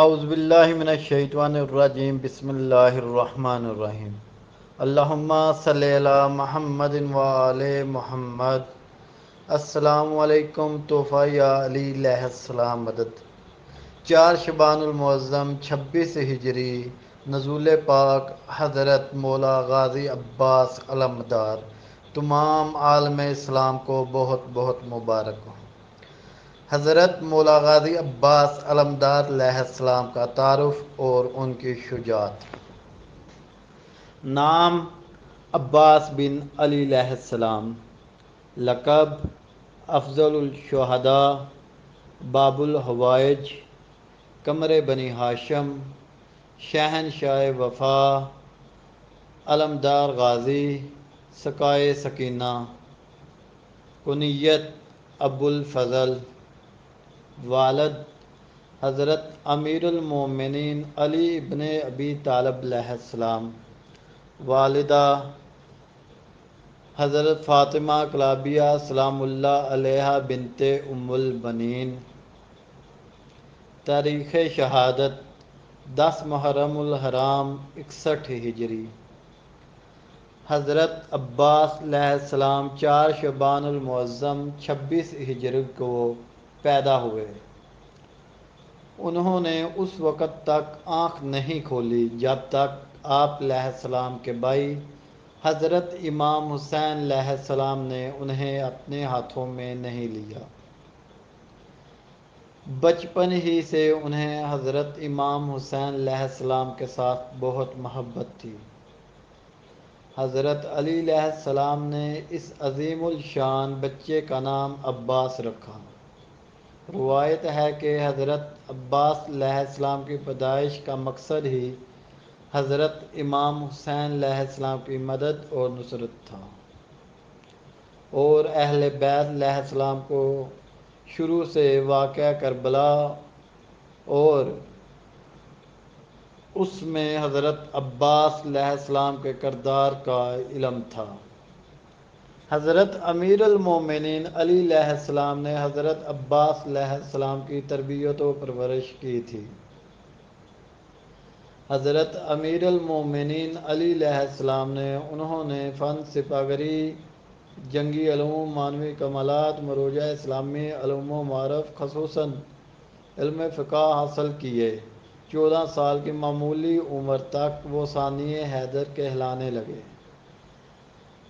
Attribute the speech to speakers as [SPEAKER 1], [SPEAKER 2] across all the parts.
[SPEAKER 1] اعوذ باللہ من الشیطان الرجیم بسم اللہ الرحمن الرحیم اللہم صلی علی محمد وآل محمد۔ السلام علیکم تحفہ یا علی علیہ السلام مدد۔ 4 المعظم 26 ہجری نزول پاک حضرت مولا غازی عباس علمدار تمام عالم اسلام کو بہت بہت مبارک ہو۔ حضرت مولا غازی عباس علمدار علیہ السلام کا تعارف اور ان کی شجاعت۔ نام عباس بن علی علیہ السلام، لقب افضل الشہداء، باب الحوائج، قمر بنی ہاشم، شہنشاہ وفا، علمدار غازی، سقائے سکینہ، کنیت ابو الفضل، والد حضرت امیر المومنین علی ابن ابی طالب علیہ السلام، والدہ حضرت فاطمہ کلابیہ سلام اللہ علیہا بنت ام البنین۔ تاریخ شہادت 10 محرم الحرام 61 ہجری۔ حضرت عباس علیہ السلام 4 المعظم 26 ہجری کو پیدا ہوئے۔ انہوں نے اس وقت تک آنکھ نہیں کھولی جب تک آپ علیہ السلام کے بھائی حضرت امام حسین علیہ السلام نے انہیں اپنے ہاتھوں میں نہیں لیا۔ بچپن ہی سے انہیں حضرت امام حسین علیہ السلام کے ساتھ بہت محبت تھی۔ حضرت علی علیہ السلام نے اس عظیم الشان بچے کا نام عباس رکھا۔ روایت ہے کہ حضرت عباس علیہ السلام کی پیدائش کا مقصد ہی حضرت امام حسین علیہ السلام کی مدد اور نصرت تھا، اور اہل بیت علیہ السلام کو شروع سے واقعہ کربلا اور اس میں حضرت عباس علیہ السلام کے کردار کا علم تھا۔ حضرت امیر المومنین علی علیہ السلام نے حضرت عباس علیہ السلام کی تربیت و پرورش کی تھی۔ حضرت امیر المومنین علی علیہ السلام نے انہوں نے فن سپاہی، جنگی علوم، معنوی کمالات، مروجہ اسلامی علوم و معارف، خصوصاً علم فقہ حاصل کیے۔ 14 سال کی معمولی عمر تک وہ ثانی حیدر کہلانے لگے۔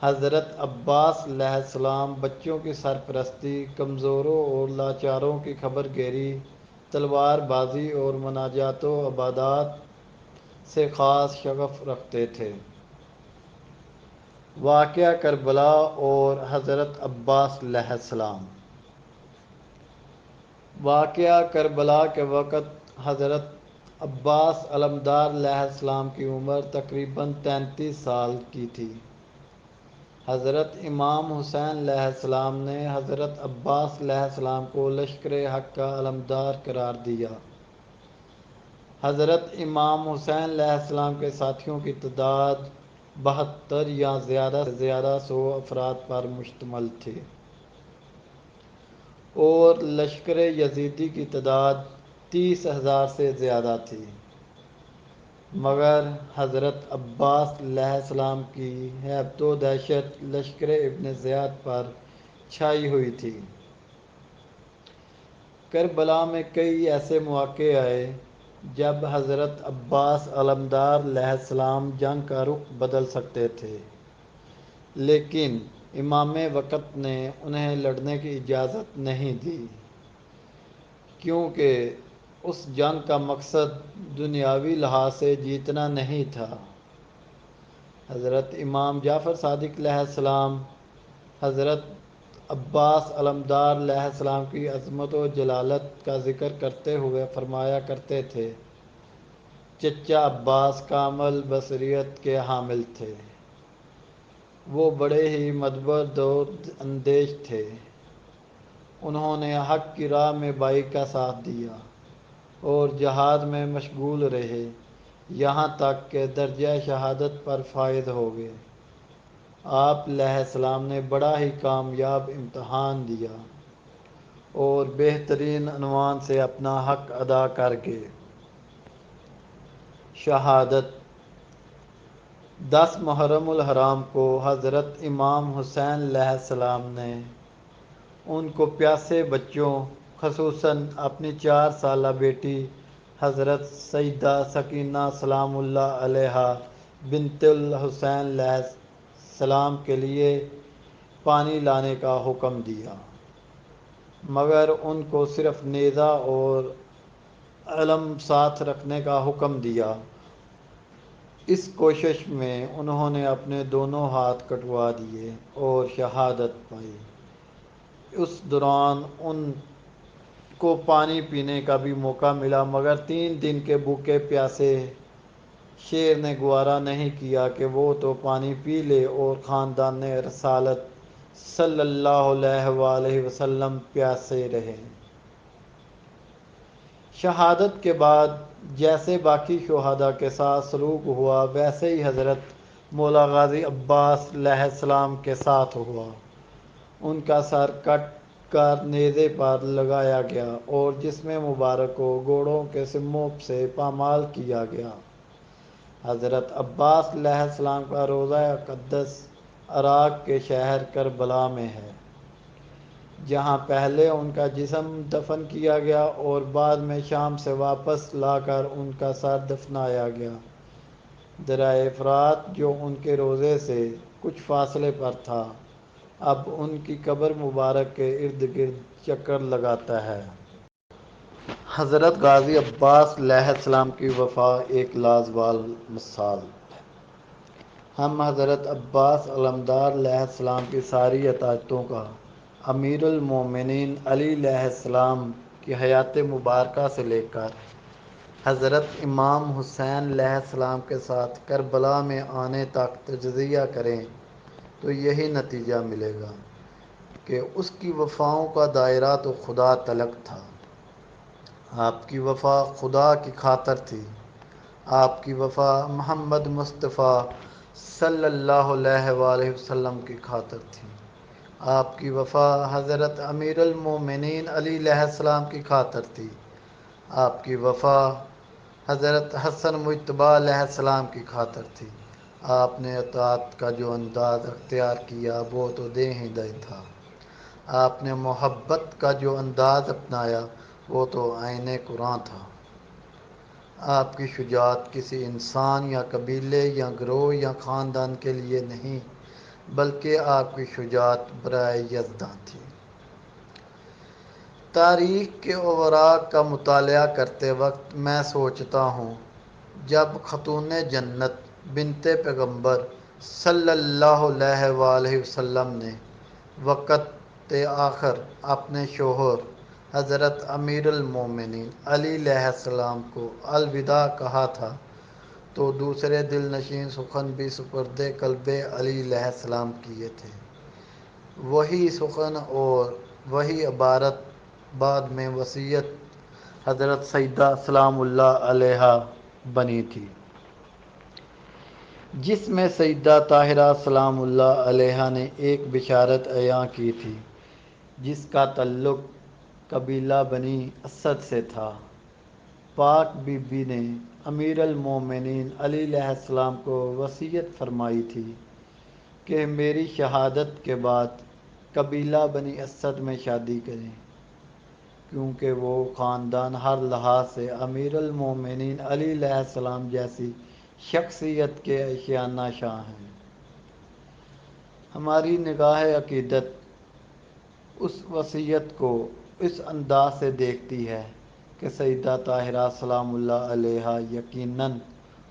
[SPEAKER 1] حضرت عباس علیہ السلام بچوں کی سرپرستی، کمزوروں اور لاچاروں کی خبر گیری، تلوار بازی اور مناجات و عبادات سے خاص شغف رکھتے تھے۔ واقعہ کربلا اور حضرت عباس علیہ السلام۔ واقعہ کربلا کے وقت حضرت عباس علمدار علیہ السلام کی عمر تقریباً 33 سال کی تھی۔ حضرت امام حسین علیہ السلام نے حضرت عباس علیہ السلام کو لشکر حق کا علمدار قرار دیا۔ حضرت امام حسین علیہ السلام کے ساتھیوں کی تعداد 72 یا زیادہ سے زیادہ 100 افراد پر مشتمل تھی، اور لشکر یزیدی کی تعداد 30,000 سے زیادہ تھی، مگر حضرت عباس علیہ السلام کی ہیبت و دہشت لشکر ابن زیاد پر چھائی ہوئی تھی۔ کربلا میں کئی ایسے مواقع آئے جب حضرت عباس علمدار علیہ السلام جنگ کا رخ بدل سکتے تھے، لیکن امام وقت نے انہیں لڑنے کی اجازت نہیں دی، کیونکہ اس جنگ کا مقصد دنیاوی لحاظ سے جیتنا نہیں تھا۔ حضرت امام جعفر صادق علیہ السلام حضرت عباس علمدار علیہ السلام کی عظمت و جلالت کا ذکر کرتے ہوئے فرمایا کرتے تھے، چچا عباس کامل بصیرت کے حامل تھے، وہ بڑے ہی مدبر و اندیش تھے، انہوں نے حق کی راہ میں بھائی کا ساتھ دیا اور جہاد میں مشغول رہے، یہاں تک کہ درجہ شہادت پر فائز ہو گئے۔ آپ علیہ السلام نے بڑا ہی کامیاب امتحان دیا اور بہترین عنوان سے اپنا حق ادا کر گئے۔ شہادت 10 محرم الحرام کو حضرت امام حسین علیہ السلام نے ان کو پیاسے بچوں خصوصاً اپنی 4 سالہ بیٹی حضرت سیدہ سکینہ سلام اللہ علیہا بنت الحسین علیہ السلام کے لیے پانی لانے کا حکم دیا، مگر ان کو صرف نیزہ اور علم ساتھ رکھنے کا حکم دیا۔ اس کوشش میں انہوں نے اپنے دونوں ہاتھ کٹوا دیے اور شہادت پائی۔ اس دوران ان کو پانی پینے کا بھی موقع ملا، مگر 3 دن کے بھوکے پیاسے شیر نے گوارا نہیں کیا کہ وہ تو پانی پی لے اور خاندان رسالت صلی اللہ علیہ وآلہ وسلم پیاسے رہے۔ شہادت کے بعد جیسے باقی شہداء کے ساتھ سلوک ہوا، ویسے ہی حضرت مولا غازی عباس علیہ السلام کے ساتھ ہوا۔ ان کا سر کٹ کر نیزے پر لگایا گیا اور جسم مبارک کو گھوڑوں کے سموں سے پامال کیا گیا۔ حضرت عباس علیہ السلام کا روضہ اقدس عراق کے شہر کربلا میں ہے، جہاں پہلے ان کا جسم دفن کیا گیا اور بعد میں شام سے واپس لا کر ان کا سر دفنایا گیا۔ دریائے فرات جو ان کے روضے سے کچھ فاصلے پر تھا، اب ان کی قبر مبارک کے ارد گرد چکر لگاتا ہے۔ حضرت غازی عباس علیہ السلام کی وفا ایک لازوال مثال ہے۔ ہم حضرت عباس علمدار علیہ السلام کی ساری عطیتوں کا امیر المومنین علی علیہ السلام کی حیات مبارکہ سے لے کر حضرت امام حسین علیہ السلام کے ساتھ کربلا میں آنے تک تجزیہ کریں تو یہی نتیجہ ملے گا کہ اس کی وفاؤں کا دائرہ تو خدا تلک تھا۔ آپ کی وفا خدا کی خاطر تھی، آپ کی وفا محمد مصطفیٰ صلی اللہ علیہ وآلہ وسلم کی خاطر تھی، آپ کی وفا حضرت امیر المومنین علی علیہ السلام کی خاطر تھی، آپ کی وفا حضرت حسن مجتبیٰ علیہ السلام کی خاطر تھی۔ آپ نے اطاعت کا جو انداز اختیار کیا وہ تو دے ہی دے تھا، آپ نے محبت کا جو انداز اپنایا وہ تو عین قرآن تھا۔ آپ کی شجاعت کسی انسان یا قبیلے یا گروہ یا خاندان کے لیے نہیں، بلکہ آپ کی شجاعت برائے یزداں تھی۔ تاریخ کے اوراق کا مطالعہ کرتے وقت میں سوچتا ہوں، جب خاتون جنت بنت پیغمبر صلی اللہ علیہ وآلہ وسلم نے وقت آخر اپنے شوہر حضرت امیر المومنین علی علیہ السلام کو الوداع کہا تھا، تو دوسرے دل نشین سخن بھی سپرد قلب علی علیہ السلام کیے تھے۔ وہی سخن اور وہی عبارت بعد میں وصیت حضرت سیدہ سلام اللہ علیہا بنی تھی، جس میں سیدہ طاہرہ سلام اللہ علیہا نے ایک بشارت عیاں کی تھی، جس کا تعلق قبیلہ بنی اسد سے تھا۔ پاک بی بی نے امیر المومنین علی علیہ السلام کو وصیت فرمائی تھی کہ میری شہادت کے بعد قبیلہ بنی اسد میں شادی کریں، کیونکہ وہ خاندان ہر لحاظ سے امیر المومنین علی علیہ السلام جیسی شخصیت کے اشیانہ شاہ ہیں۔ ہماری نگاہ عقیدت اس وصیت کو اس انداز سے دیکھتی ہے کہ سیدہ طاہرہ سلام اللہ علیہا یقیناً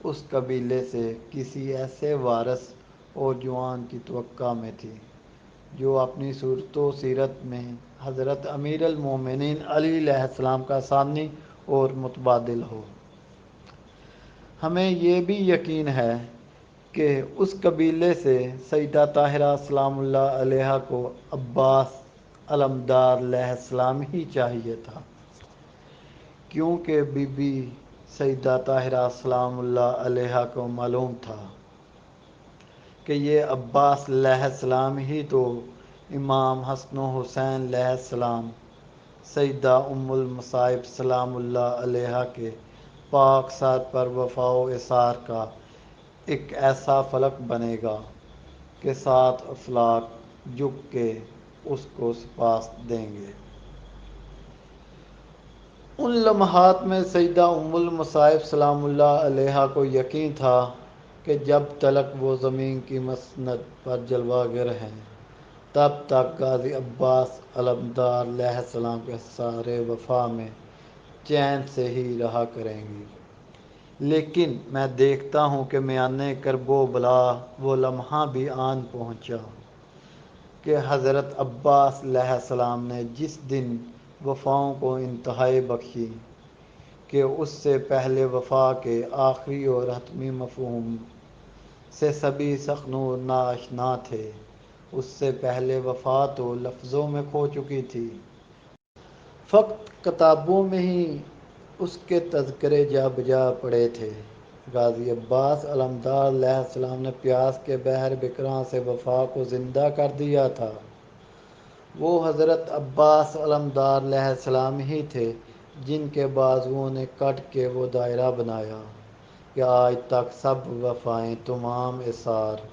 [SPEAKER 1] اس قبیلے سے کسی ایسے وارث اور جوان کی توقع میں تھی جو اپنی صورت و سیرت میں حضرت امیر المومنین علی علیہ السلام کا ثانی اور متبادل ہو۔ ہمیں یہ بھی یقین ہے کہ اس قبیلے سے سیدہ طاہرہ سلام اللہ علیہا کو عباس علمدار علیہ السلام ہی چاہیے تھا، کیونکہ بی بی سیدہ طاہرہ سلام اللہ علیہا کو معلوم تھا کہ یہ عباس علیہ السلام ہی تو امام حسن و حسین علیہ السلام، سیدہ ام المصائب سلام اللہ علیہا کے پاک سر پر وفا و اثار کا ایک ایسا فلک بنے گا کہ 7 افلاک جھک کے اس کو سپاس دیں گے۔ ان لمحات میں سیدہ ام المصائب سلام اللہ علیہا کو یقین تھا کہ جب تلک وہ زمین کی مسند پر جلوہ گر ہیں تب تک غازی عباس علمدار علیہ السلام کے حصار وفا میں چین سے ہی رہا کریں گی۔ لیکن میں دیکھتا ہوں کہ میانِ کرب و بلا وہ لمحہ بھی آن پہنچا کہ حضرت عباس علیہ السلام نے جس دن وفاؤں کو انتہائی بخشی کہ اس سے پہلے وفا کے آخری اور حتمی مفہوم سے سبھی سخنور ناآشنا تھے۔ اس سے پہلے وفا تو لفظوں میں کھو چکی تھی، فقط کتابوں میں ہی اس کے تذکرے جا بجا پڑے تھے۔ غازی عباس علمدار علیہ السلام نے پیاس کے بحر بکراں سے وفا کو زندہ کر دیا تھا۔ وہ حضرت عباس علمدار علیہ السلام ہی تھے جن کے بازوؤں نے کٹ کے وہ دائرہ بنایا کہ آج تک سب وفائیں تمام اثار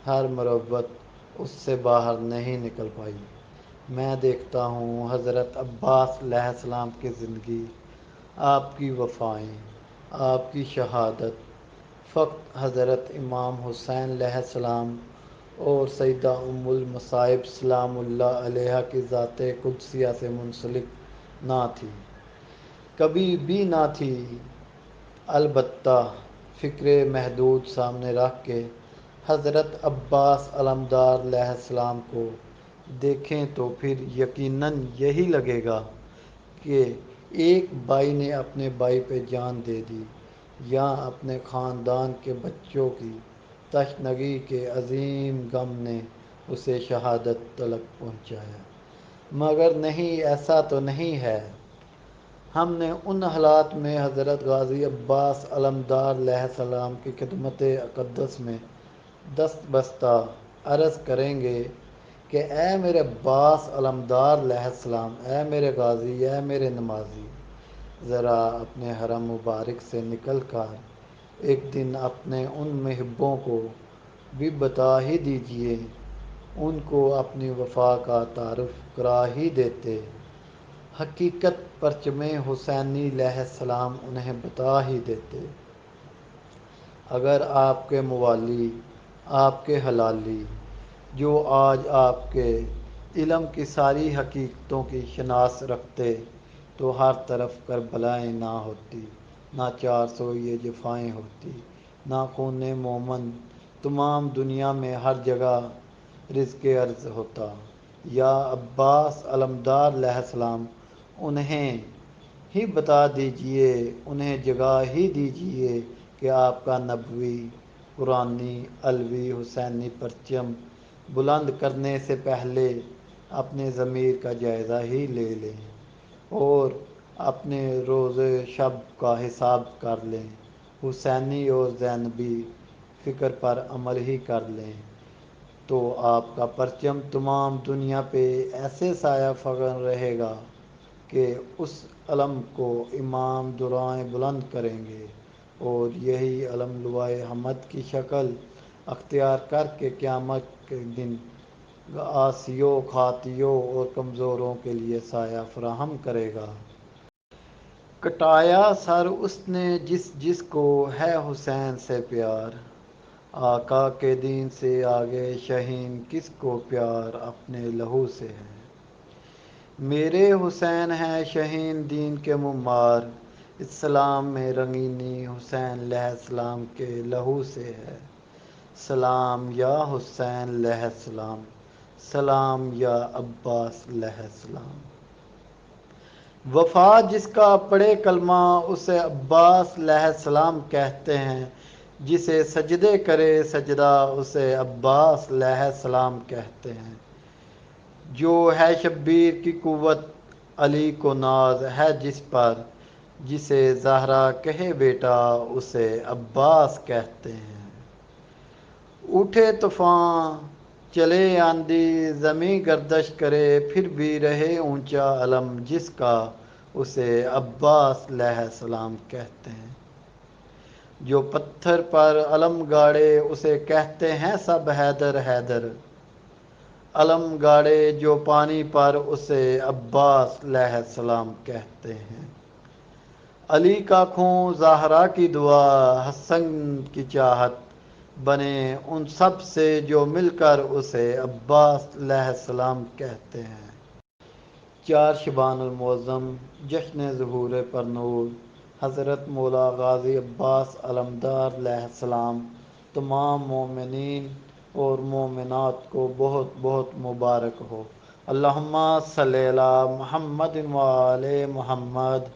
[SPEAKER 1] ہر مروت اس سے باہر نہیں نکل پائی۔ میں دیکھتا ہوں حضرت عباس علیہ السلام کی زندگی، آپ کی وفائیں، آپ کی شہادت فقط حضرت امام حسین علیہ السلام اور سیدہ ام المصائب سلام اللہ علیہا کی ذات قدسیہ سے منسلک نہ تھی، کبھی بھی نہ تھی۔ البتہ فکر محدود سامنے رکھ کے حضرت عباس علمدار علیہ السلام کو دیکھیں تو پھر یقیناً یہی لگے گا کہ ایک بھائی نے اپنے بھائی پہ جان دے دی، یا اپنے خاندان کے بچوں کی تشنگی کے عظیم غم نے اسے شہادت تلک پہنچایا۔ مگر نہیں، ایسا تو نہیں ہے۔ ہم نے ان حالات میں حضرت غازی عباس علمدار علیہ السلام کی خدمت اقدس میں دست بستہ عرض کریں گے کہ اے میرے عباس علمدار علیہ السلام، اے میرے غازی، اے میرے نمازی، ذرا اپنے حرم مبارک سے نکل کر ایک دن اپنے ان محبوں کو بھی بتا ہی دیجیے، ان کو اپنی وفا کا تعارف کرا ہی دیتے، حقیقت پرچم حسینی علیہ السلام انہیں بتا ہی دیتے۔ اگر آپ کے موالی، آپ کے حلالی، جو آج آپ کے علم کی ساری حقیقتوں کی شناس رکھتے، تو ہر طرف کربلائیں نہ ہوتی، نہ 400 یہ جفائیں ہوتی، نہ خون مومن تمام دنیا میں ہر جگہ رزق ارض ہوتا۔ یا عباس علمدار علیہ السلام، انہیں ہی بتا دیجیے، انہیں جگا ہی دیجیے کہ آپ کا نبوی، قرآنی، علوی، حسینی پرچم بلند کرنے سے پہلے اپنے ضمیر کا جائزہ ہی لے لیں اور اپنے روز شب کا حساب کر لیں، حسینی اور زینبی فکر پر عمل ہی کر لیں، تو آپ کا پرچم تمام دنیا پہ ایسے سایہ فکن رہے گا کہ اس علم کو امام دورائیں بلند کریں گے، اور یہی علم لوائے حمد کی شکل اختیار کر کے قیامت کے دن عاصیوں، خاطیوں اور کمزوروں کے لیے سایہ فراہم کرے گا۔ کٹایا سر اس نے جس جس کو ہے حسین سے پیار، آقا کے دین سے آگے شہین کس کو پیار اپنے لہو سے ہے۔ میرے حسین ہیں شہین دین کے معمار، اسلام میں رنگینی حسین علیہ السلام کے لہو سے ہے۔ سلام یا حسین علیہ السلام، سلام یا عباس علیہ السلام۔ وفا جس کا پڑھے کلمہ اسے عباس علیہ السلام کہتے ہیں، جسے سجدے کرے سجدہ اسے عباس علیہ السلام کہتے ہیں۔ جو ہے شبیر کی قوت علی کو ناز ہے جس پر، جسے زہرا کہے بیٹا اسے عباس کہتے ہیں۔ اٹھے طوفان چلے آندھی زمیں گردش کرے پھر بھی رہے اونچا علم جس کا، اسے عباس علیہ السلام کہتے ہیں۔ جو پتھر پر علم گاڑے اسے کہتے ہیں سب حیدر حیدر، علم گاڑے جو پانی پر اسے عباس علیہ السلام کہتے ہیں۔ علی کا خون زہرا کی دعا، حسن کی چاہت، بنے ان سب سے جو مل کر اسے عباس علیہ السلام کہتے ہیں۔ 4 شعبان المعظم، جشن ظہور پر نور، حضرت مولا غازی عباس علمدار علیہ السلام تمام مومنین اور مومنات کو بہت بہت مبارک ہو۔ اللہم صلی علی محمد و آل محمد۔